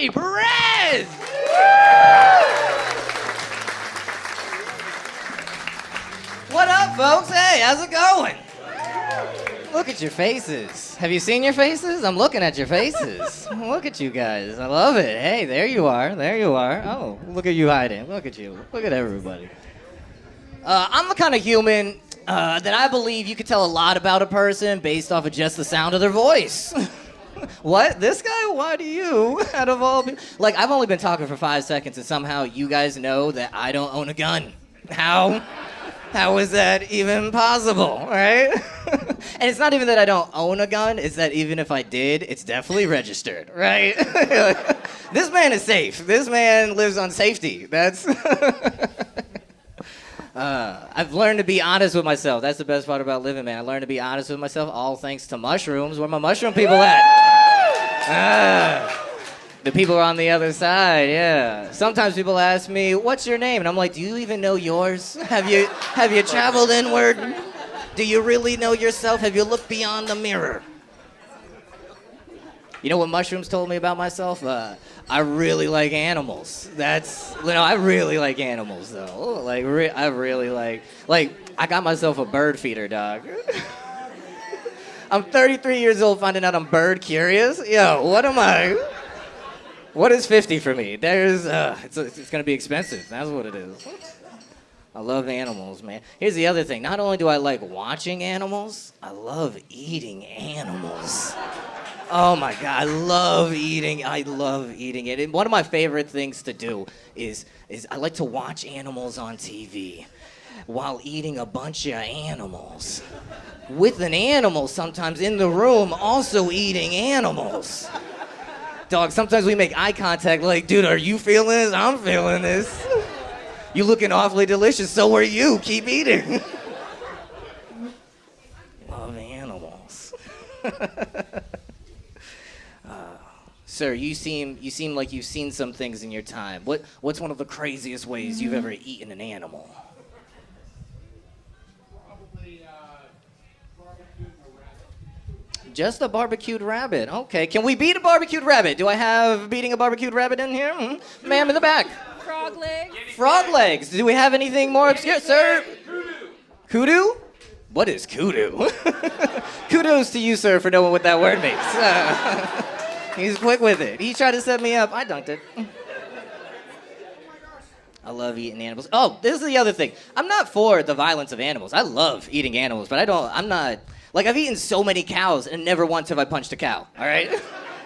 Jeremy Perez! What up, folks? Hey, how's it going? Look at your faces. Have you seen your faces? I'm looking at your faces. Look at you guys. I love it. Hey, there you are. There you are. Oh, look at you hiding. Look at you. Look at everybody. I'm the kind of human that I believe you can tell a lot about a person based off of just the sound of their voice. What? This guy? Why do you? Out of all people? Like, I've only been talking for 5 seconds and somehow you guys know that I don't own a gun. How? How is that even possible, right? And it's not even that I don't own a gun, it's that even if I did, it's definitely registered, right? This man is safe. This man lives on safety. That's... I've learned to be honest with myself. That's the best part about living, man. I learned to be honest with myself, all thanks to mushrooms. Where my mushroom people at? The people are on the other side, yeah. Sometimes people ask me, what's your name? And I'm like, do you even know yours? Have you traveled inward? Do you really know yourself? Have you looked beyond the mirror? You know what mushrooms told me about myself? I really like animals. I really like animals, though. Like, I really like, I got myself a bird feeder, dog. I'm 33 years old finding out I'm bird curious. Yo, what am I? What is 50 for me? It's gonna be expensive. That's what it is. I love animals, man. Here's the other thing. Not only do I like watching animals, I love eating animals. Oh my God, I love eating it. And one of my favorite things to do is I like to watch animals on TV while eating a bunch of animals. With an animal sometimes in the room also eating animals. Dog, sometimes we make eye contact like, dude, are you feeling this? I'm feeling this. You looking awfully delicious, so are you. Keep eating. Love animals. Sir, you seem like you've seen some things in your time. What's one of the craziest ways you've ever eaten an animal? Just a barbecued rabbit. Okay. Can we beat a barbecued rabbit? Do I have beating a barbecued rabbit in here? Mm-hmm. Ma'am in the back. Frog legs. Frog legs. Do we have anything more obscure? Sir? Kudu? What is kudu? Kudos to you, sir, for knowing what that word means. He's quick with it. He tried to set me up. I dunked it. I love eating animals. Oh, this is the other thing. I'm not for the violence of animals. I love eating animals, but I'm not... Like, I've eaten so many cows, and never once have I punched a cow, all right?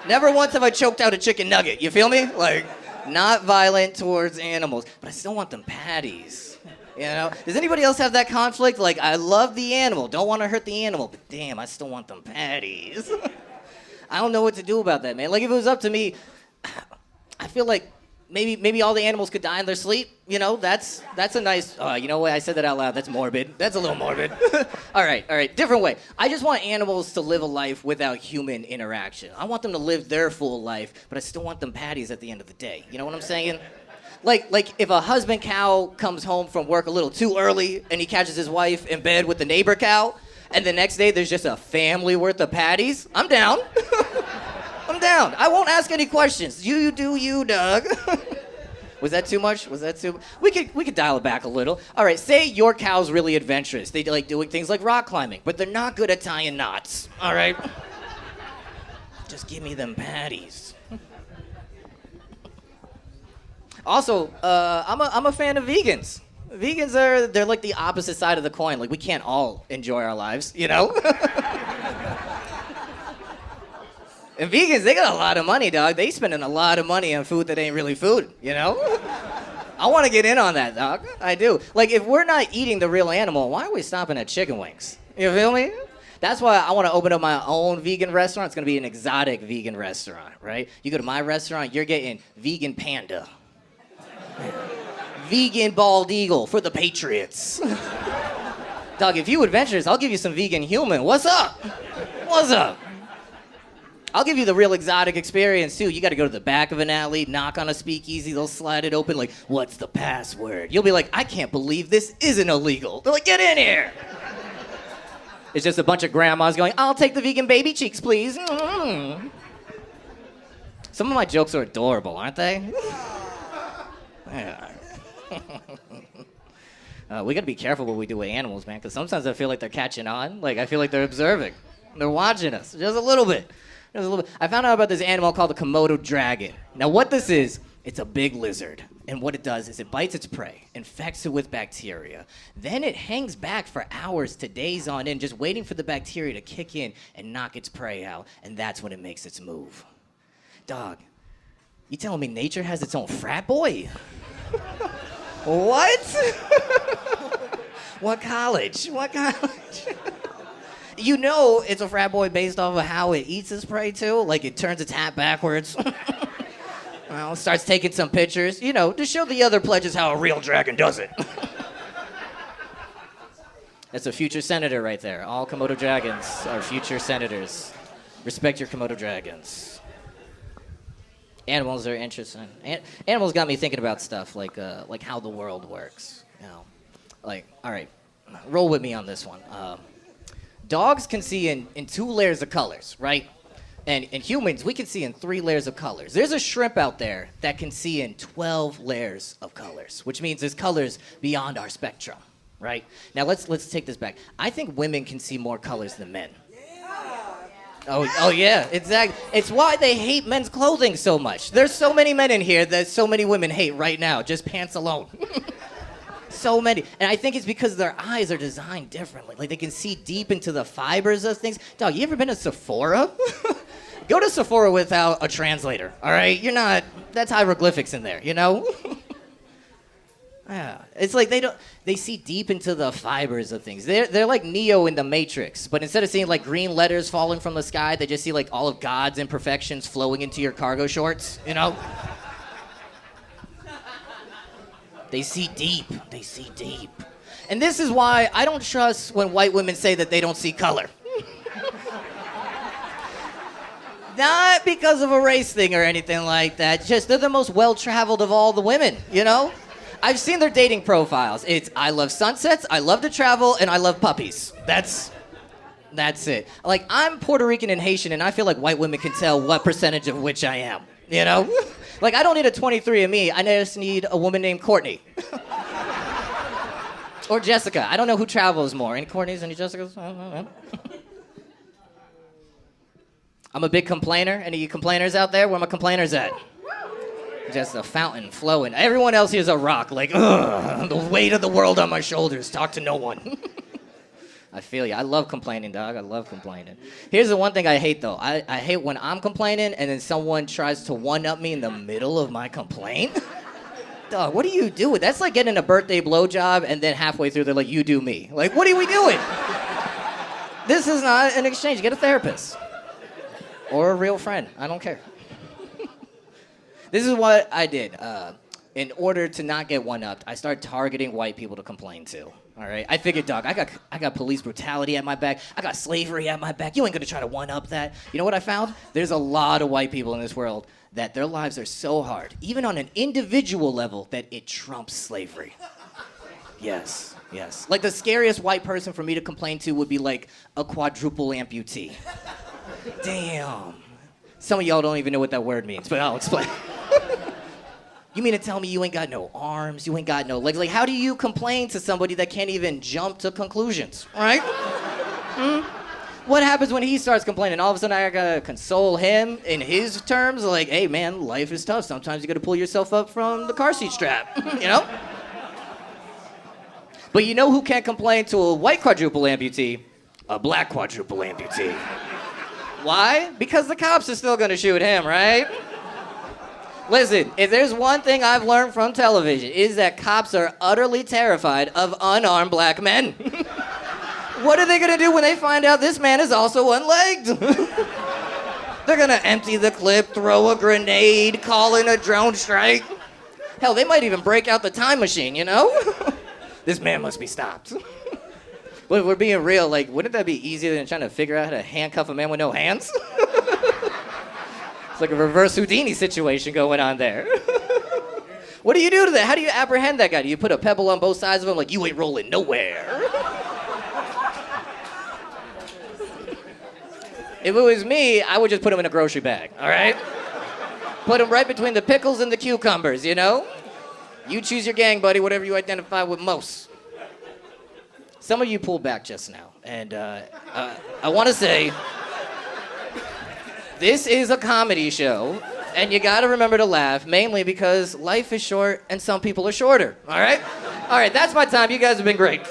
Never once have I choked out a chicken nugget, you feel me? Like, not violent towards animals, but I still want them patties, you know? Does anybody else have that conflict? Like, I love the animal, don't want to hurt the animal, but damn, I still want them patties. I don't know what to do about that, man. Like, if it was up to me, I feel like maybe all the animals could die in their sleep. You know, that's a nice, you know what, I said that out loud, that's morbid. That's a little morbid. All right, different way. I just want animals to live a life without human interaction. I want them to live their full life, but I still want them patties at the end of the day. You know what I'm saying? Like if a husband cow comes home from work a little too early and he catches his wife in bed with the neighbor cow, and the next day there's just a family worth of patties, I'm down. I'm down. I won't ask any questions. You do you, Doug. Was that too much? We could dial it back a little. All right, say your cow's really adventurous. They like doing things like rock climbing, but they're not good at tying knots. All right? Just give me them patties. Also, I'm a fan of vegans. Vegans they're like the opposite side of the coin. Like, we can't all enjoy our lives, you know? And vegans, they got a lot of money, dog. They spending a lot of money on food that ain't really food, you know? I want to get in on that, dog. I do. Like, if we're not eating the real animal, why are we stopping at chicken wings? You feel me? That's why I want to open up my own vegan restaurant. It's going to be an exotic vegan restaurant, right? You go to my restaurant, you're getting vegan panda. Vegan bald eagle for the patriots. Dog, if you adventurous, I'll give you some vegan human. What's up? What's up? I'll give you the real exotic experience, too. You got to go to the back of an alley, knock on a speakeasy, they'll slide it open like, what's the password? You'll be like, I can't believe this isn't illegal. They're like, get in here. It's just a bunch of grandmas going, I'll take the vegan baby cheeks, please. Mm-hmm. Some of my jokes are adorable, aren't they? Yeah. We gotta be careful what we do with animals, man, because sometimes I feel like they're catching on. Like, I feel like they're observing. They're watching us, just a little bit. Just a little bit. I found out about this animal called the Komodo dragon. Now, what this is, it's a big lizard. And what it does is it bites its prey, infects it with bacteria. Then it hangs back for hours to days on end, just waiting for the bacteria to kick in and knock its prey out. And that's when it makes its move. Dog, you telling me nature has its own frat boy? What? What college? What college? You know it's a frat boy based off of how it eats its prey, too. Like, it turns its hat backwards. Well, starts taking some pictures, you know, to show the other pledges how a real dragon does it. That's a future senator right there. All Komodo dragons are future senators. Respect your Komodo dragons. Animals are interesting. Animals got me thinking about stuff like how the world works. You know, like, all right, roll with me on this one. Dogs can see in 2 layers of colors, right? And humans, we can see in 3 layers of colors. There's a shrimp out there that can see in 12 layers of colors, which means there's colors beyond our spectrum, right? Now let's take this back. I think women can see more colors than men. Oh yeah, exactly. It's why they hate men's clothing so much. There's so many men in here that so many women hate right now, just pants alone. So many. And I think it's because their eyes are designed differently. Like, they can see deep into the fibers of things. Dog, you ever been to Sephora? Go to Sephora without a translator, all right? That's hieroglyphics in there, you know? Yeah, it's like they see deep into the fibers of things. They're like Neo in the Matrix, but instead of seeing like green letters falling from the sky, they just see like all of God's imperfections flowing into your cargo shorts, you know? They see deep. They see deep. And this is why I don't trust when white women say that they don't see color. Not because of a race thing or anything like that. Just they're the most well-traveled of all the women, you know? I've seen their dating profiles. It's I love sunsets, I love to travel, and I love puppies. That's it. Like, I'm Puerto Rican and Haitian, and I feel like white women can tell what percentage of which I am, you know? Like, I don't need a 23andMe. I just need a woman named Courtney. Or Jessica. I don't know who travels more. Any Courtneys, any Jessicas? I don't know. I'm a big complainer. Any complainers out there? Where my complainers at? Just a fountain flowing. Everyone else here's a rock. Like, ugh, the weight of the world on my shoulders. Talk to no one. I feel you. I love complaining, dog. I love complaining. Here's the one thing I hate, though. I hate when I'm complaining and then someone tries to one-up me in the middle of my complaint. Dog, what are you doing? That's like getting a birthday blowjob and then halfway through they're like, you do me. Like, what are we doing? This is not an exchange. Get a therapist. Or a real friend. I don't care. This is what I did. In order to not get one-upped, I started targeting white people to complain to. All right? I figured, dog, I got police brutality at my back. I got slavery at my back. You ain't gonna try to one-up that. You know what I found? There's a lot of white people in this world that their lives are so hard, even on an individual level, that it trumps slavery. Yes. Like, the scariest white person for me to complain to would be like a quadruple amputee. Damn. Some of y'all don't even know what that word means, but I'll explain. You mean to tell me you ain't got no arms, you ain't got no legs? Like, how do you complain to somebody that can't even jump to conclusions, right? What happens when he starts complaining? All of a sudden, I gotta console him in his terms, like, hey, man, life is tough. Sometimes you gotta pull yourself up from the car seat strap, you know? But you know who can't complain to a white quadruple amputee? A black quadruple amputee. Why? Because the cops are still gonna shoot him, right? Listen, if there's one thing I've learned from television, is that cops are utterly terrified of unarmed black men. What are they gonna do when they find out this man is also one-legged? They're gonna empty the clip, throw a grenade, call in a drone strike. Hell, they might even break out the time machine, you know? This man must be stopped. But if we're being real, like, wouldn't that be easier than trying to figure out how to handcuff a man with no hands? It's like a reverse Houdini situation going on there. What do you do to that? How do you apprehend that guy? Do you put a pebble on both sides of him like, you ain't rolling nowhere? If it was me, I would just put him in a grocery bag, all right? Put them right between the pickles and the cucumbers, you know? You choose your gang, buddy, whatever you identify with most. Some of you pulled back just now, and I want to say, this is a comedy show, and you gotta remember to laugh, mainly because life is short and some people are shorter, all right? All right, that's my time. You guys have been great.